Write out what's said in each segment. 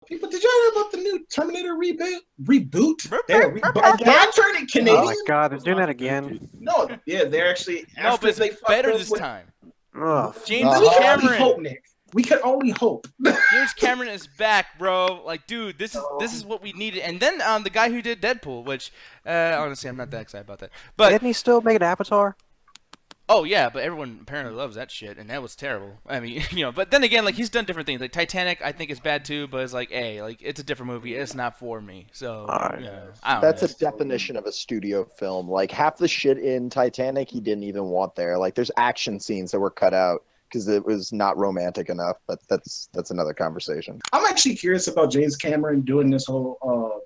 People, did y'all hear about the new Terminator reboot? Again? Turning Canadian. Oh my god, they're doing that again. No, yeah, they're actually No, but they it's better this with, time. Ugh. James We can only Cameron. hope, Nick. We can only hope. James Cameron is back, bro. Like, dude, this is what we needed. And then the guy who did Deadpool, which honestly, I'm not that excited about that. But Didn't he still make an Avatar? oh yeah, but everyone apparently loves that shit, and that was terrible. I mean, But then again, like he's done different things. Like Titanic, I think is bad too, but it's like, hey, like it's a different movie. It's not for me. So I don't That's know. a definition of a studio film. Like half the shit in Titanic, he didn't even want there. Like there's action scenes that were cut out because it was not romantic enough. But that's another conversation. I'm actually curious about James Cameron doing this whole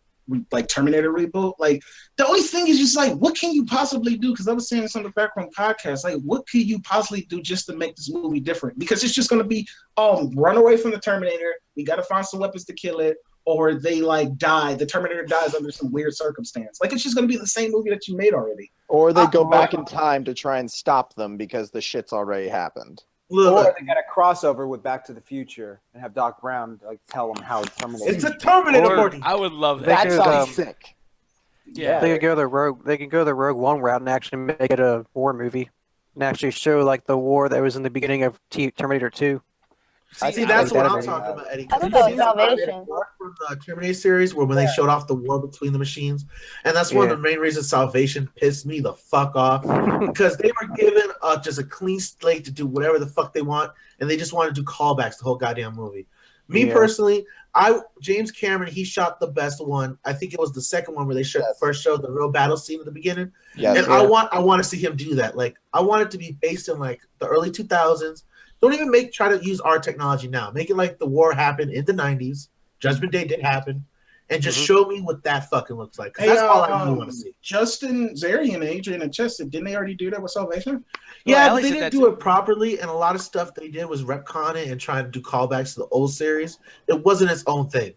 like Terminator reboot. Like the only thing is just like, what can you possibly do? Because I was saying this on the background podcast. Like, what could you possibly do just to make this movie different? Because it's just gonna be run away from the Terminator. We gotta find some weapons to kill it, or they like die. The Terminator dies under some weird circumstance. Like it's just gonna be the same movie that you made already. Or they go back in time to try and stop them because the shit's already happened. Or they got a crossover with Back to the Future and have Doc Brown like tell them how Terminator. It's a Terminator movie. I would love that. That sounds sick. Yeah, They could go the Rogue. They could go the Rogue One route and actually make it a war movie, and actually show like the war that was in the beginning of Terminator 2. See, that's what I'm that talking about, Eddie. I Did thought you see Salvation. from the Terminator series when they showed off the war between the machines? And that's one of the main reasons Salvation pissed me the fuck off. Because they were given just a clean slate to do whatever the fuck they want, and they just wanted to do callbacks the whole goddamn movie. Me personally, James Cameron, he shot the best one. I think it was the second one where they first showed the real battle scene at the beginning. I want to see him do that. Like I want it to be based in like the early 2000s. Don't even try to use our technology now. Make it like the war happened in the 90s. Judgment Day did happen. And just show me what that fucking looks like. That's all I really want to see. Justin Zarian and Adrian and Chester, didn't they already do that with Salvation? Yeah, but they didn't do it properly, and a lot of stuff they did was retcon it and trying to do callbacks to the old series. It wasn't its own thing.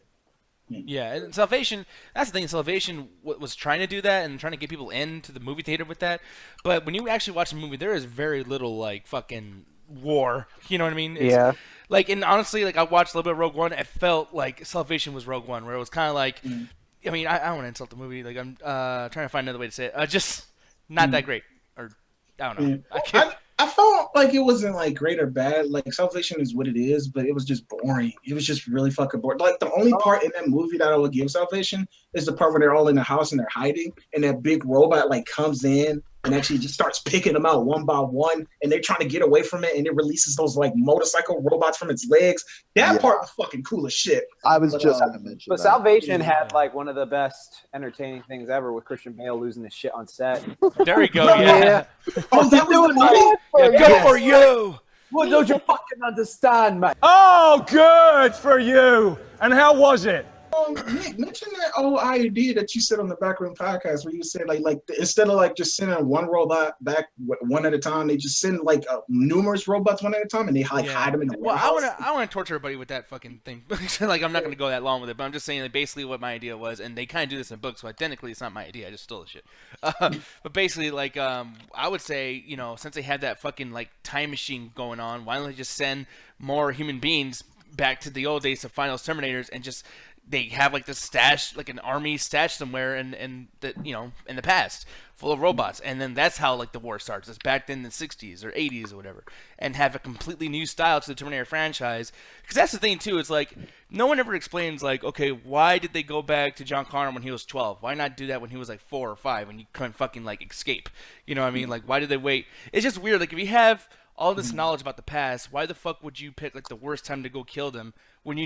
Yeah, and Salvation, that's the thing. Salvation was trying to do that and trying to get people into the movie theater with that. But when you actually watch the movie, there is very little, like, fucking war. You know what I mean? Yeah. Like, and honestly, like, I watched a little bit of Rogue One. It felt like Salvation was Rogue One, where it was kind of like, I mean, I don't want to insult the movie. Like, I'm trying to find another way to say it. Just not that great. Or, I don't know. I felt like it wasn't like great or bad. Like Salvation is what it is, but it was just boring. It was just really fucking boring. Like the only part in that movie that I would give Salvation is the part where they're all in the house and they're hiding, and that big robot like comes in and actually just starts picking them out one by one, and they're trying to get away from it, and it releases those like motorcycle robots from its legs. That part was fucking cool as shit. I was just going to mention But that. Salvation had like one of the best entertaining things ever with Christian Bale losing his shit on set. There we go. Yeah. Oh, that was the movie? Yeah, good for you. What don't you fucking understand, man? Oh, good for you. And how was it? Nick, mention that old idea that you said on the Backroom podcast where you said like instead of like just sending one robot back one at a time, they just send like numerous robots one at a time and they hide them in the warehouse. I want to torture everybody with that fucking thing. Like I'm not going to go that long with it, but I'm just saying like, basically what my idea was, and they kind of do this in books, so identically it's not my idea. I just stole the shit. But basically, like I would say, since they had that fucking like time machine going on, why don't they just send more human beings back to the old days to find those Terminators and just they have like this stash, like an army stash somewhere in the in the past, full of robots, and then that's how like the war starts. It's back in the '60s or '80s or whatever, and have a completely new style to the Terminator franchise. Because that's the thing too. It's like no one ever explains like, okay, why did they go back to John Connor when he was 12? Why not do that when he was like 4 or 5 when you couldn't fucking like escape? You know what I mean? Like why did they wait? It's just weird. Like if you have all this knowledge about the past, why the fuck would you pick like the worst time to go kill them when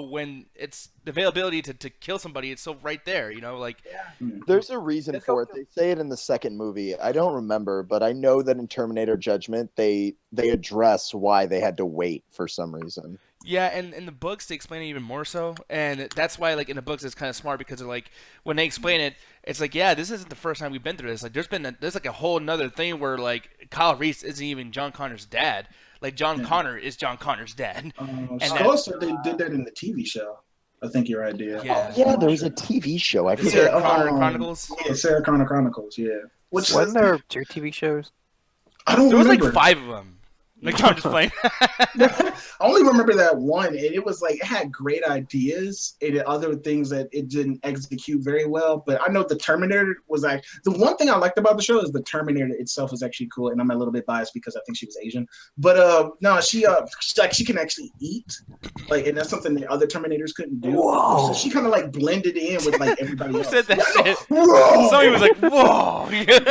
when it's the availability to kill somebody, it's so right there, There's a reason for it. They say it in the second movie. I don't remember, but I know that in Terminator Judgment they address why they had to wait for some reason. Yeah, and in the books they explain it even more so, and that's why like in the books it's kind of smart because they're like when they explain it, it's like this isn't the first time we've been through this. Like there's like a whole another thing where like Kyle Reese isn't even John Connor's dad. Like John Connor is John Connor's dad. Also, they did that in the TV show. I think your idea. Yeah, there was a TV show. I forget. Sarah Connor Chronicles. Yeah, Sarah Connor Chronicles. Yeah. Wasn't there 2 TV shows? I don't There was remember. like 5 of them. Like, I'm just playing. I only remember that one, and it was like it had great ideas and other things that it didn't execute very well. But I know the Terminator was like the one thing I liked about the show is the Terminator itself was actually cool, and I'm a little bit biased because I think she was Asian. But no, she can actually eat, like, and that's something that other Terminators couldn't do. Whoa. So she kind of like blended in with like everybody Who else. said that shit? Whoa! Somebody was like, "Whoa!"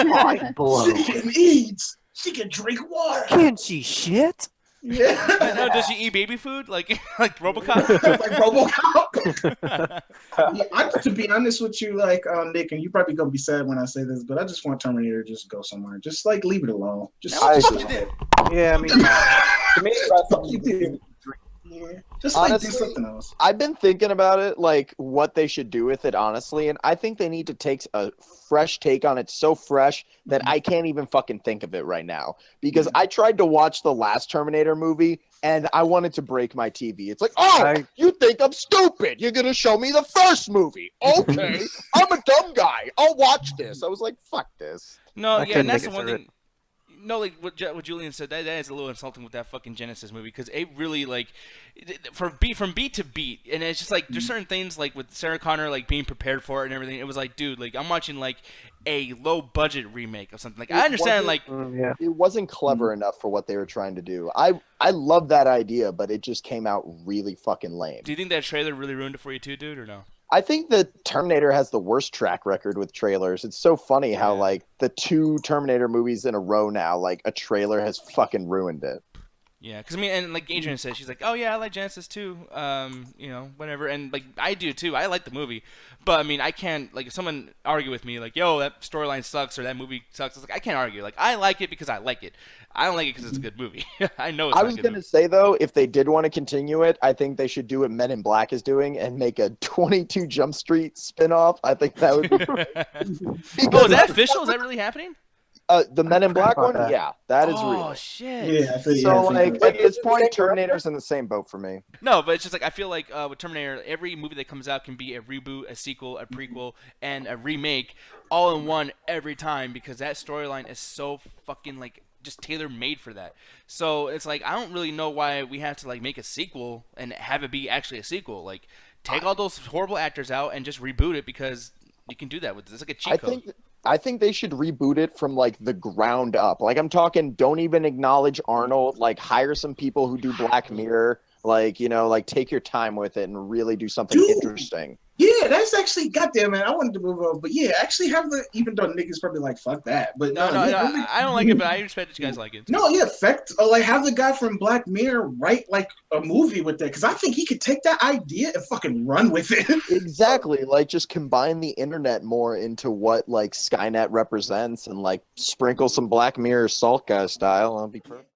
Mind blown. She can eat. She can drink water. Can she shit? Yeah. No, does she eat baby food like RoboCop? Like RoboCop. Yeah, to be honest with you, like Nick, and you probably gonna be sad when I say this, but I just want Terminator to just go somewhere. Just like leave it alone. Just I fuck agree. you did. Yeah, I mean, To me, Fuck you did. Yeah. Just like Honestly, do something else. I've been thinking about it, like what they should do with it, honestly, and I think they need to take a fresh take on it, so fresh that I can't even fucking think of it right now. Because I tried to watch the last Terminator movie, and I wanted to break my TV. It's like, you think I'm stupid? You're gonna show me the first movie? Okay, I'm a dumb guy. I'll watch this. I was like, fuck this. No, I yeah, couldn't and that's make the it one through thing. No, like what Julian said, that is a little insulting with that fucking Genisys movie because it really like from beat to beat, and it's just like there's certain things like with Sarah Connor like being prepared for it and everything. It was like, dude, like I'm watching like a low budget remake of something. Like I understand, like yeah. It wasn't clever enough for what they were trying to do. I love that idea, but it just came out really fucking lame. do you think that trailer really ruined it for you too, dude, or no? I think that Terminator has the worst track record with trailers. It's so funny how like the 2 Terminator movies in a row now, like a trailer has fucking ruined it. Yeah, because I mean, and like Adrian said, she's like, "Oh yeah, I like Genesis too." You know, whatever, and like I do too. I like the movie, but I mean, I can't like if someone argue with me like, "Yo, that storyline sucks" or "That movie sucks." It's like I can't argue. Like I like it because I like it. I don't like it because it's a good movie. I know it's. I not was a good gonna movie. say though, if they did want to continue it, I think they should do what Men in Black is doing and make a 22 Jump Street spin-off. I think that would be. Oh, is that official? Is that really happening? The Men in Black one, that. yeah, that is Oh real. shit. Yeah, I think, So I think like at this point, Terminator's in the same boat for me. No, but it's just like I feel like with Terminator, every movie that comes out can be a reboot, a sequel, a prequel, and a remake all in one every time because that storyline is so fucking like just tailor made for that. So it's like I don't really know why we have to like make a sequel and have it be actually a sequel. Like take all those horrible actors out and just reboot it because you can do that with this. It's like a cheat code. I think they should reboot it from like the ground up. Like I'm talking, don't even acknowledge Arnold. Like hire some people who do Black Mirror. Like like take your time with it and really do something interesting. Yeah, that's actually goddamn man. I wanted to move on, but yeah, actually have the even though niggas probably like fuck that, but No, yeah, I don't like it, but I respect that you guys like it. No, yeah, like have the guy from Black Mirror write like a movie with that because I think he could take that idea and fucking run with it. Exactly. Like just combine the internet more into what like Skynet represents and like sprinkle some Black Mirror Salka style. That'll be perfect.